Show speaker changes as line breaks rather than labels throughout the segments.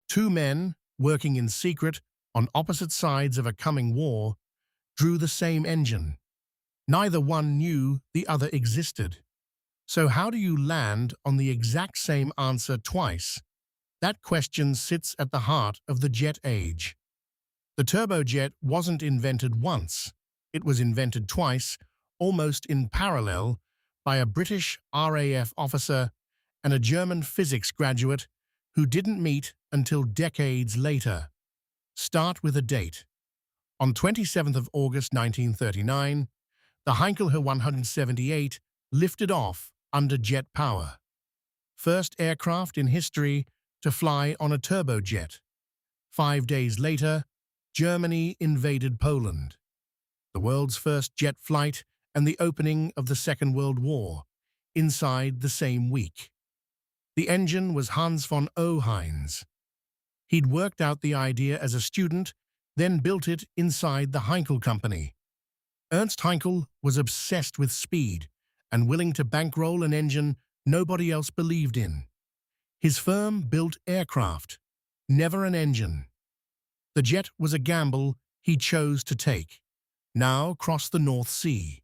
Two men, working in secret on opposite sides of a coming war, drew the same engine. Neither one knew the other existed. So how do you land on the exact same answer twice? That question sits at the heart of the jet age. The turbojet wasn't invented once. It was invented twice, almost in parallel, by a British RAF officer and a German physics graduate who didn't meet until decades later. Start with a date. On 27th of August 1939, the Heinkel 178 lifted off under jet power. First aircraft in history to fly on a turbojet. 5 days later, Germany invaded Poland. The world's first jet flight and the opening of the Second World War, inside the same week. The engine was Hans von Ohain's. He'd worked out the idea as a student, then built it inside the Heinkel Company. Ernst Heinkel was obsessed with speed and willing to bankroll an engine nobody else believed in. His firm built aircraft, never an engine. The jet was a gamble he chose to take, now across the North Sea.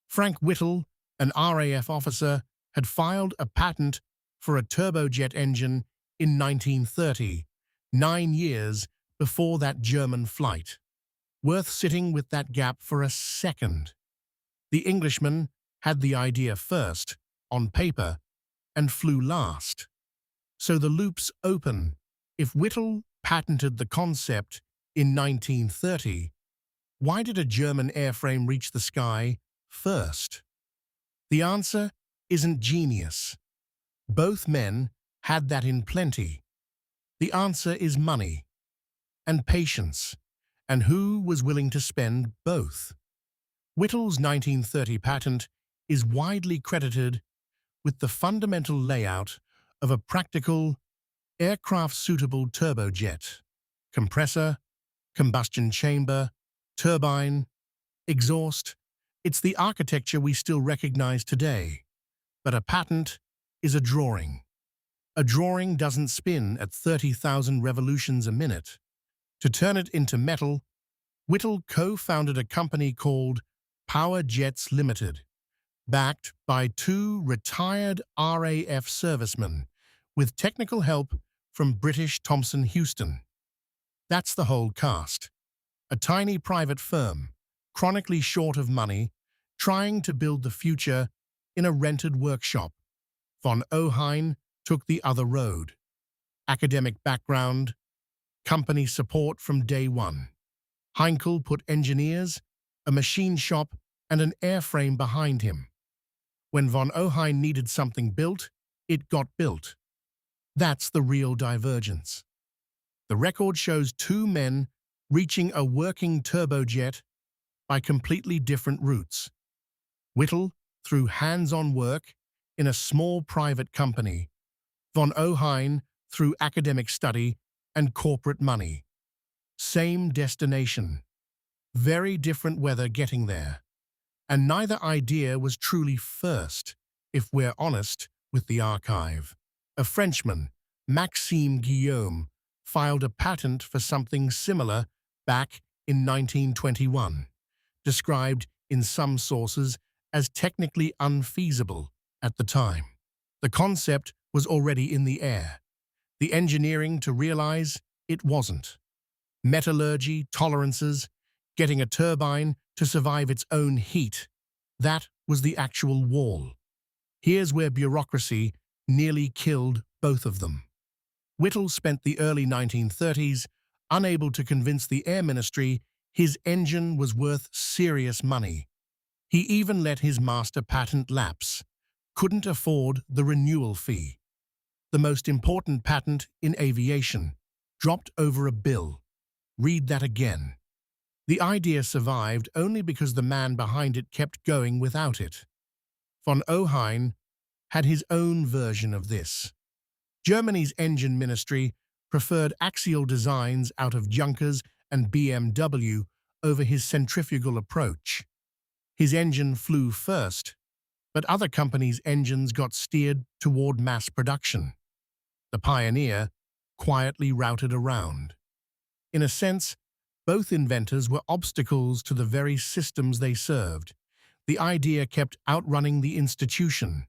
Frank Whittle, an RAF officer, had filed a patent for a turbojet engine in 1930, 9 years before that German flight. Worth sitting with that gap for a second. The Englishman had the idea first, on paper, and flew last. So the loop's open. If Whittle patented the concept in 1930, why did a German airframe reach the sky first? The answer isn't genius. Both men had that in plenty. The answer is money and patience, and who was willing to spend both. Whittle's 1930 patent is widely credited with the fundamental layout of a practical, aircraft-suitable turbojet: compressor, combustion chamber, turbine, exhaust. It's the architecture we still recognize today. But a patent is a drawing. A drawing doesn't spin at 30,000 revolutions a minute. To turn it into metal, Whittle co-founded a company called Power Jets Limited, backed by two retired RAF servicemen, with technical help from British Thomson Houston. That's the whole cast. A tiny private firm, chronically short of money, trying to build the future in a rented workshop. Von Ohain took the other road. Academic background, company support from day one. Heinkel put engineers, a machine shop, and an airframe behind him. When von Ohain needed something built, it got built. That's the real divergence. The record shows two men reaching a working turbojet by completely different routes. Whittle through hands-on work in a small private company, von Ohain through academic study and corporate money. Same destination, very different weather getting there. And neither idea was truly first, if we're honest with the archive. A Frenchman, Maxime Guillaume, filed a patent for something similar back in 1921, described in some sources as technically unfeasible at the time. The concept was already in the air. The engineering to realize it wasn't. Metallurgy, tolerances, getting a turbine to survive its own heat. That was the actual wall. Here's where bureaucracy nearly killed both of them. Whittle spent the early 1930s unable to convince the Air Ministry his engine was worth serious money. He even let his master patent lapse. Couldn't afford the renewal fee. The most important patent in aviation, dropped over a bill. Read that again. The idea survived only because the man behind it kept going without it. Von Ohain had his own version of this. Germany's engine ministry preferred axial designs out of Junkers and BMW over his centrifugal approach. His engine flew first, but other companies' engines got steered toward mass production. The pioneer, quietly routed around. In a sense, both inventors were obstacles to the very systems they served. The idea kept outrunning the institution.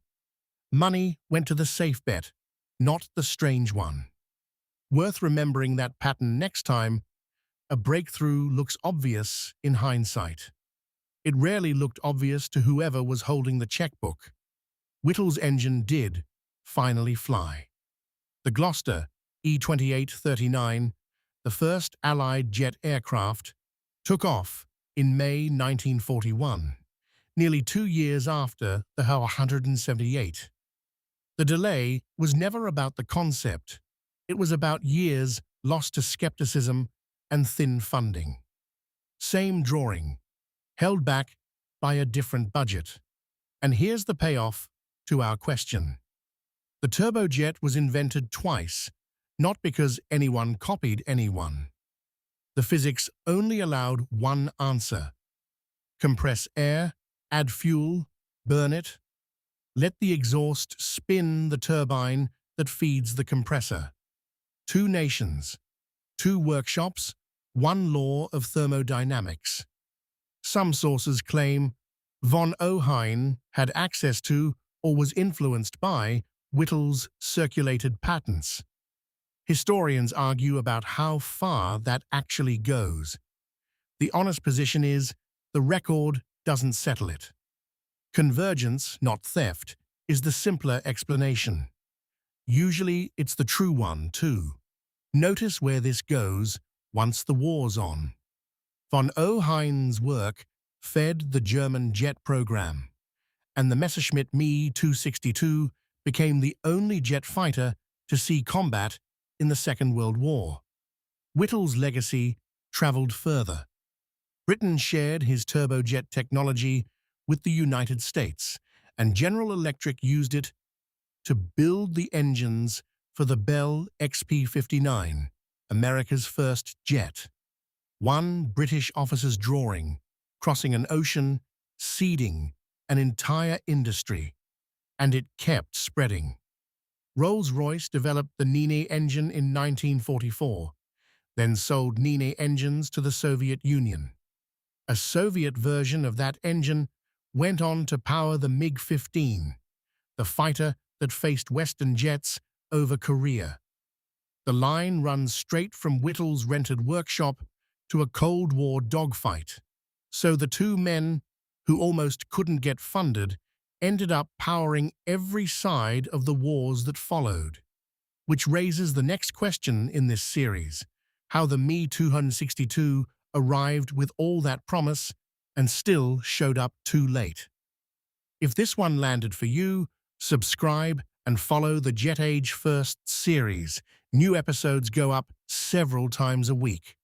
Money went to the safe bet, not the strange one. Worth remembering that pattern next time a breakthrough looks obvious in hindsight. It rarely looked obvious to whoever was holding the checkbook. Whittle's engine did finally fly. The Gloucester E-2839, the first Allied jet aircraft, took off in May 1941, nearly 2 years after the Ho-178. The delay was never about the concept. It was about years lost to skepticism and thin funding. Same drawing, held back by a different budget. And here's the payoff to our question. The turbojet was invented twice, not because anyone copied anyone. The physics only allowed one answer. Compress air, add fuel, burn it. Let the exhaust spin the turbine that feeds the compressor. 2 nations, 2 workshops, 1 law of thermodynamics. Some sources claim von Ohain had access to or was influenced by Whittle's circulated patents. Historians argue about how far that actually goes. The honest position is the record doesn't settle it. Convergence, not theft, is the simpler explanation. Usually it's the true one, too. Notice where this goes once the war's on. Von Ohain's work fed the German jet program, and the Messerschmitt Me 262 became the only jet fighter to see combat in the Second World War. Whittle's legacy traveled further. Britain shared his turbojet technology with the United States, and General Electric used it to build the engines for the Bell XP-59, America's first jet. One British officer's drawing, crossing an ocean, seeding an entire industry, and it kept spreading. Rolls-Royce developed the Nene engine in 1944, then sold Nene engines to the Soviet Union. A Soviet version of that engine went on to power the MiG-15, the fighter that faced Western jets over Korea. The line runs straight from Whittle's rented workshop to a Cold War dogfight. So the 2 men, who almost couldn't get funded, ended up powering every side of the wars that followed. Which raises the next question in this series: how the Me 262 arrived with all that promise and still showed up too late. If this one landed for you, subscribe and follow the Jet Age First series. New episodes go up several times a week.